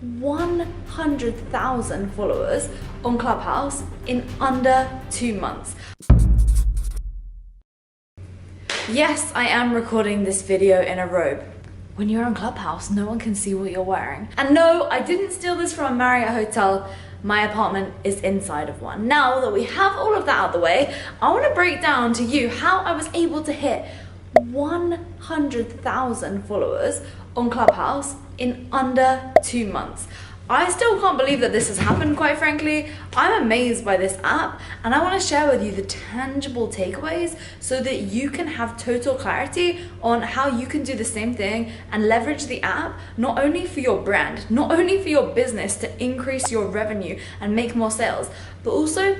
100,000 followers on Clubhouse in under 2 months. Yes, I am recording this video in a robe. When you're on Clubhouse, no one can see what you're wearing. And no, I didn't steal this from a Marriott hotel. My apartment is inside of one. Now that we have all of that out of the way, I want to break down to you how I was able to hit 100,000 followers on Clubhouse in under 2 months. I still can't believe that this has happened, quite frankly. I'm amazed by this app, and I want to share with you the tangible takeaways so that you can have total clarity on how you can do the same thing and leverage the app not only for your brand, not only for your business to increase your revenue and make more sales, but also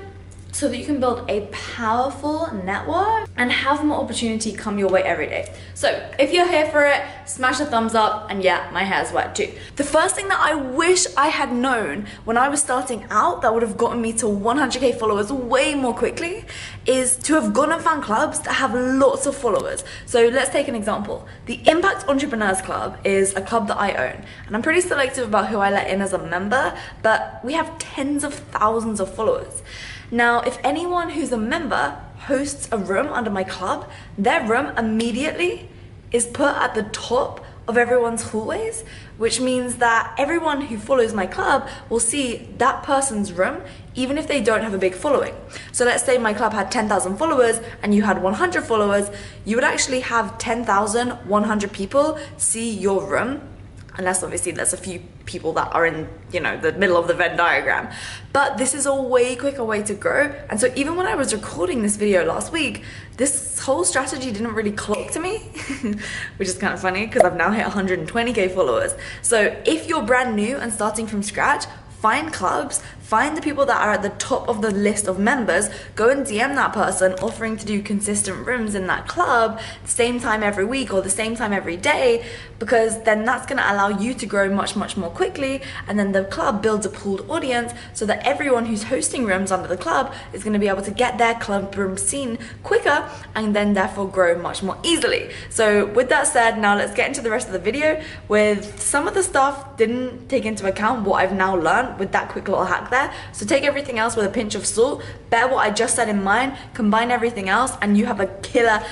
so that you can build a powerful network and have more opportunity come your way every day. So if you're here for it, smash a thumbs up, and yeah, my hair's wet too. The first thing that I wish I had known when I was starting out that would have gotten me to 100k followers way more quickly is to have gone and found clubs that have lots of followers. So let's take an example. The Impact Entrepreneurs Club is a club that I own, and I'm pretty selective about who I let in as a member, but we have tens of thousands of followers. Now, if anyone who's a member hosts a room under my club, their room immediately is put at the top of everyone's hallways, which means that everyone who follows my club will see that person's room, even if they don't have a big following. So let's say my club had 10,000 followers and you had 100 followers, you would actually have 10,100 people see your room. Unless obviously there's a few people that are in, the middle of the Venn diagram. But this is a way quicker way to grow. And so even when I was recording this video last week, this whole strategy didn't really click to me, which is kind of funny because I've now hit 120k followers. So if you're brand new and starting from scratch, find clubs, find the people that are at the top of the list of members, go and DM that person offering to do consistent rooms in that club the same time every week or the same time every day, because then that's going to allow you to grow much more quickly, and then the club builds a pooled audience so that everyone who's hosting rooms under the club is going to be able to get their club room seen quicker and then therefore grow much more easily. So with that said, now let's get into the rest of the video. With some of the stuff didn't take into account what I've now learned with that quick little hack there. So take everything else with a pinch of salt, bear what I just said in mind, combine everything else, and you have a killer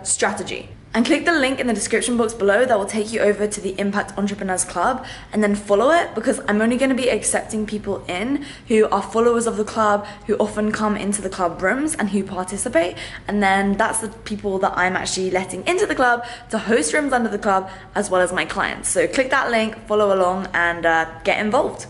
strategy. And click the link in the description box below that will take you over to the Impact Entrepreneurs Club, and then follow it, because I'm only going to be accepting people in who are followers of the club, who often come into the club rooms and who participate, and then that's the people that I'm actually letting into the club to host rooms under the club, as well as my clients. So click that link, follow along, and get involved.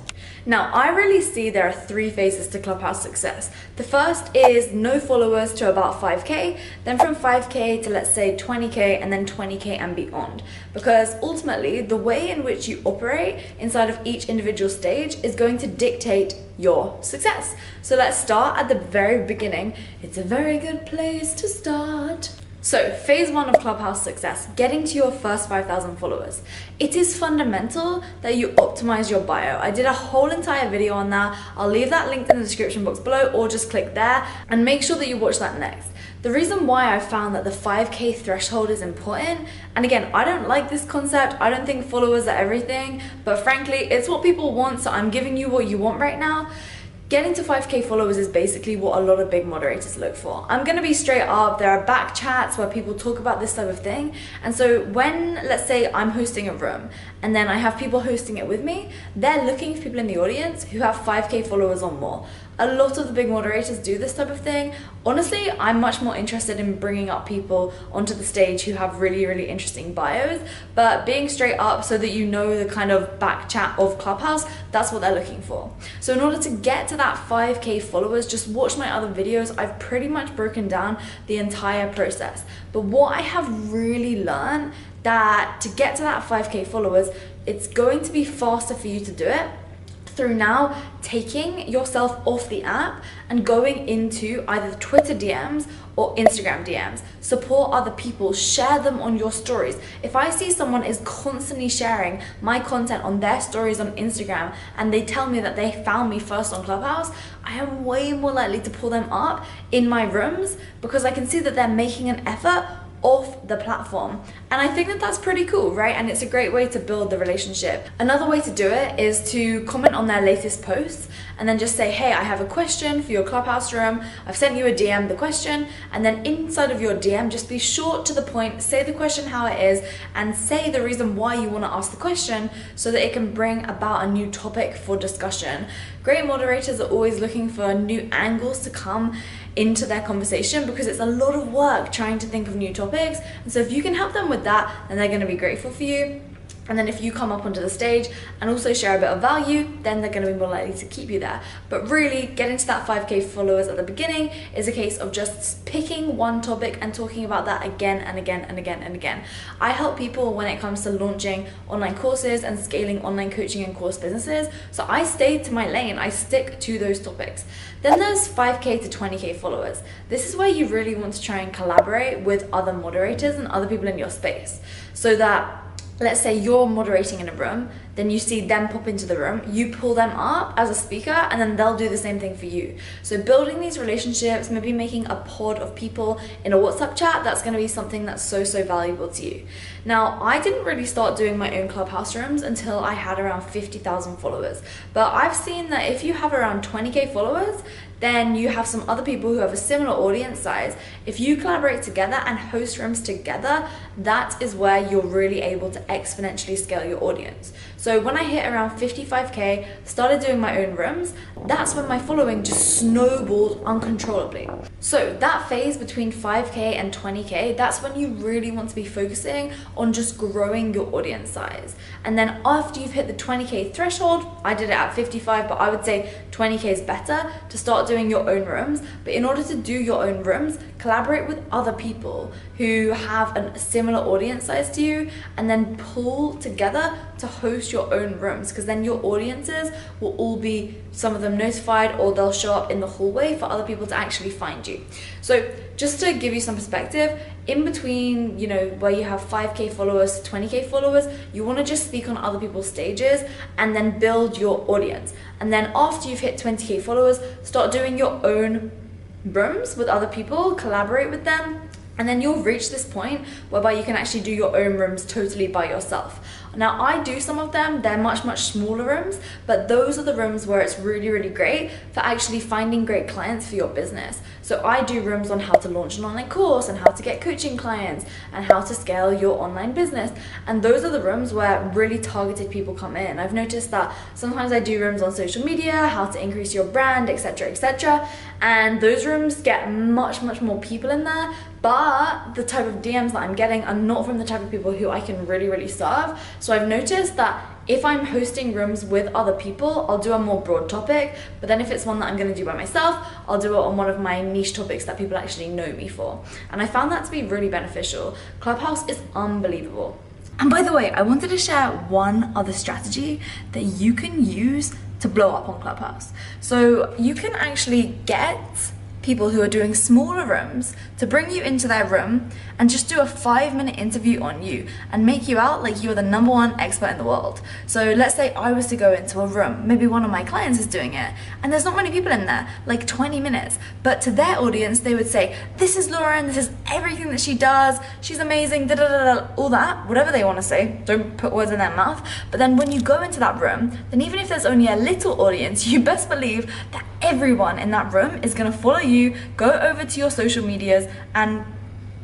Now, I really see there are 3 phases to Clubhouse success. The first is no followers to about 5k, then from 5k to let's say 20k, and then 20k and beyond. Because ultimately, the way in which you operate inside of each individual stage is going to dictate your success. So let's start at the very beginning. It's a very good place to start. So phase 1 of Clubhouse success, getting to your first 5,000 followers. It is fundamental that you optimize your bio. I did a whole entire video on that. I'll leave that linked in the description box below, or just click there and make sure that you watch that next. The reason why I found that the 5k threshold is important, and again, I don't like this concept, I don't think followers are everything, but frankly, it's what people want, so I'm giving you what you want right now. Getting to 5k followers is basically what a lot of big moderators look for. I'm gonna be straight up, there are back chats where people talk about this type of thing. And so when, let's say I'm hosting a room and then I have people hosting it with me, they're looking for people in the audience who have 5k followers or more. A lot of the big moderators do this type of thing. Honestly, I'm much more interested in bringing up people onto the stage who have really interesting bios, but being straight up so that you know the kind of back chat of Clubhouse, that's what they're looking for. So in order to get to that 5k followers, just watch my other videos. I've pretty much broken down the entire process. But what I have really learned, that to get to that 5k followers, it's going to be faster for you to do it through now taking yourself off the app and going into either Twitter DMs or Instagram DMs. Support other people, share them on your stories. If I see someone is constantly sharing my content on their stories on Instagram and they tell me that they found me first on Clubhouse, I am way more likely to pull them up in my rooms, because I can see that they're making an effort off the platform. And I think that that's pretty cool, right? And it's a great way to build the relationship. Another way to do it is to comment on their latest posts and then just say, hey, I have a question for your Clubhouse room. I've sent you a DM the question, and then inside of your DM, just be short to the point, say the question how it is, and say the reason why you want to ask the question so that it can bring about a new topic for discussion. Great moderators are always looking for new angles to come into their conversation because it's a lot of work trying to think of new topics. And so if you can help them with that, then they're going to be grateful for you. And then if you come up onto the stage and also share a bit of value, then they're going to be more likely to keep you there. But really, getting to that 5K followers at the beginning is a case of just picking one topic and talking about that again and again and again and again. I help people when it comes to launching online courses and scaling online coaching and course businesses. So I stay to my lane. I stick to those topics. Then there's 5K to 20K followers. This is where you really want to try and collaborate with other moderators and other people in your space so that, let's say you're moderating in a room, then you see them pop into the room, you pull them up as a speaker, and then they'll do the same thing for you. So building these relationships, maybe making a pod of people in a WhatsApp chat, that's gonna be something that's so valuable to you. Now, I didn't really start doing my own Clubhouse rooms until I had around 50,000 followers. But I've seen that if you have around 20K followers, then you have some other people who have a similar audience size. If you collaborate together and host rooms together, that is where you're really able to exponentially scale your audience. So when I hit around 55K, started doing my own rooms, that's when my following just snowballed uncontrollably. So that phase between 5K and 20K, that's when you really want to be focusing on just growing your audience size. And then after you've hit the 20K threshold, I did it at 55, but I would say 20K is better to start doing your own rooms. But in order to do your own rooms, collaborate with other people who have a similar audience size to you, and then pull together to host your own rooms, because then your audiences will all be, some of them notified, or they'll show up in the hallway for other people to actually find you. So just to give you some perspective, in between, where you have 5K followers to 20K followers, you want to just speak on other people's stages and then build your audience. And then after you've hit 20K followers, start doing your own rooms with other people, collaborate with them, and then you'll reach this point whereby you can actually do your own rooms totally by yourself. Now, I do some of them, they're much smaller rooms, but those are the rooms where it's really great for actually finding great clients for your business. So I do rooms on how to launch an online course and how to get coaching clients and how to scale your online business. And those are the rooms where really targeted people come in. I've noticed that sometimes I do rooms on social media, how to increase your brand, etc. And those rooms get much more people in there, but the type of DMs that I'm getting are not from the type of people who I can really serve. So I've noticed that if I'm hosting rooms with other people, I'll do a more broad topic, but then if it's one that I'm going to do by myself, I'll do it on one of my niche topics that people actually know me for. And I found that to be really beneficial. Clubhouse is unbelievable. And by the way, I wanted to share one other strategy that you can use to blow up on Clubhouse. So you can actually get people who are doing smaller rooms to bring you into their room and just do a 5-minute interview on you and make you out like you're the #1 expert in the world. So let's say I was to go into a room, maybe one of my clients is doing it, and there's not many people in there, like 20 minutes, but to their audience they would say, this is Lauren, this is everything that she does, she's amazing, da da da da, all that, whatever they want to say, don't put words in their mouth. But then when you go into that room, then even if there's only a little audience, you best believe that everyone in that room is going to follow you, go over to your social medias, and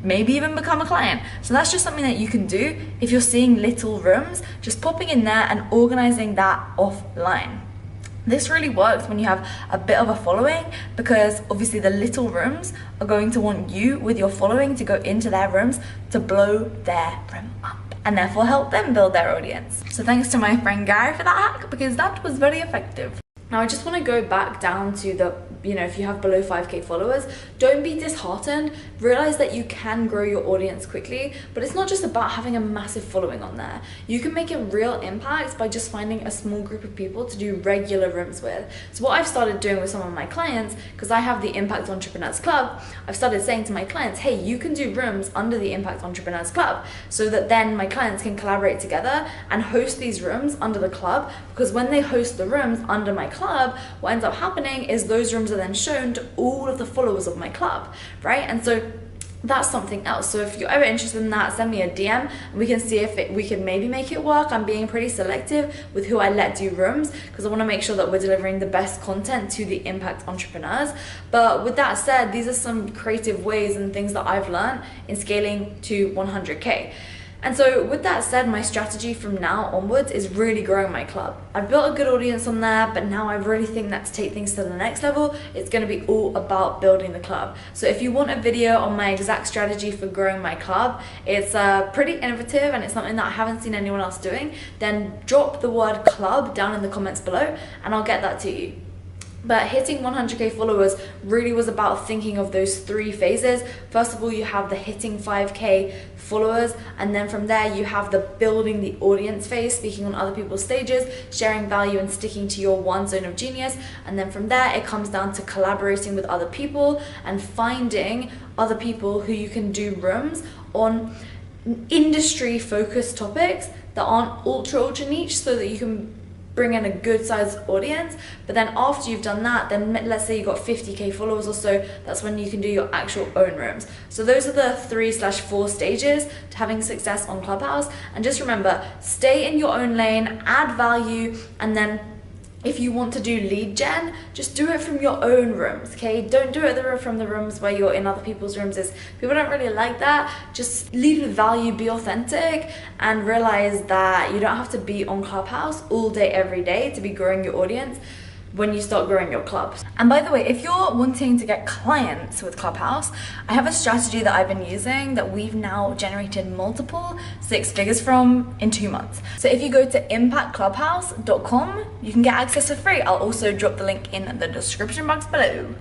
maybe even become a client. So that's just something that you can do if you're seeing little rooms, just popping in there and organizing that offline. This really works when you have a bit of a following, because obviously the little rooms are going to want you with your following to go into their rooms to blow their room up and therefore help them build their audience. So thanks to my friend Gary for that hack, because that was very effective. Now I just want to go back down to the, if you have below 5K followers, don't be disheartened. Realize that you can grow your audience quickly, but it's not just about having a massive following on there. You can make a real impact by just finding a small group of people to do regular rooms with. So what I've started doing with some of my clients, because I have the Impact Entrepreneurs Club, I've started saying to my clients, hey, you can do rooms under the Impact Entrepreneurs Club, so that then my clients can collaborate together and host these rooms under the club, because when they host the rooms under my club, what ends up happening is those rooms are then shown to all of the followers of my club, right? And so that's something else. So if you're ever interested in that, send me a DM and we can see if we can maybe make it work. I'm being pretty selective with who I let do rooms because I want to make sure that we're delivering the best content to the impact entrepreneurs. But with that said, these are some creative ways and things that I've learned in scaling to 100K. And so with that said, my strategy from now onwards is really growing my club. I've built a good audience on there, but now I really think that to take things to the next level, it's going to be all about building the club. So if you want a video on my exact strategy for growing my club, it's pretty innovative and it's something that I haven't seen anyone else doing, then drop the word club down in the comments below and I'll get that to you. But hitting 100K followers really was about thinking of those 3 phases. First of all, you have the hitting 5K followers, and then from there you have the building the audience phase, speaking on other people's stages, sharing value and sticking to your one zone of genius. And then from there it comes down to collaborating with other people and finding other people who you can do rooms on industry focused topics that aren't ultra niche, so that you can bring in a good sized audience. But then after you've done that, then let's say you got 50K followers or so, that's when you can do your actual own rooms. So those are the 3/4 stages to having success on Clubhouse. And just remember, stay in your own lane, add value, and then if you want to do lead gen, just do it from your own rooms, okay? Don't do it from the rooms where you're in other people's rooms. People don't really like that. Just lead with value, be authentic, and realize that you don't have to be on Clubhouse all day, every day to be growing your audience when you start growing your clubs. And by the way, if you're wanting to get clients with Clubhouse, I have a strategy that I've been using that we've now generated multiple 6 figures from in 2 months. So if you go to impactclubhouse.com, you can get access for free. I'll also drop the link in the description box below.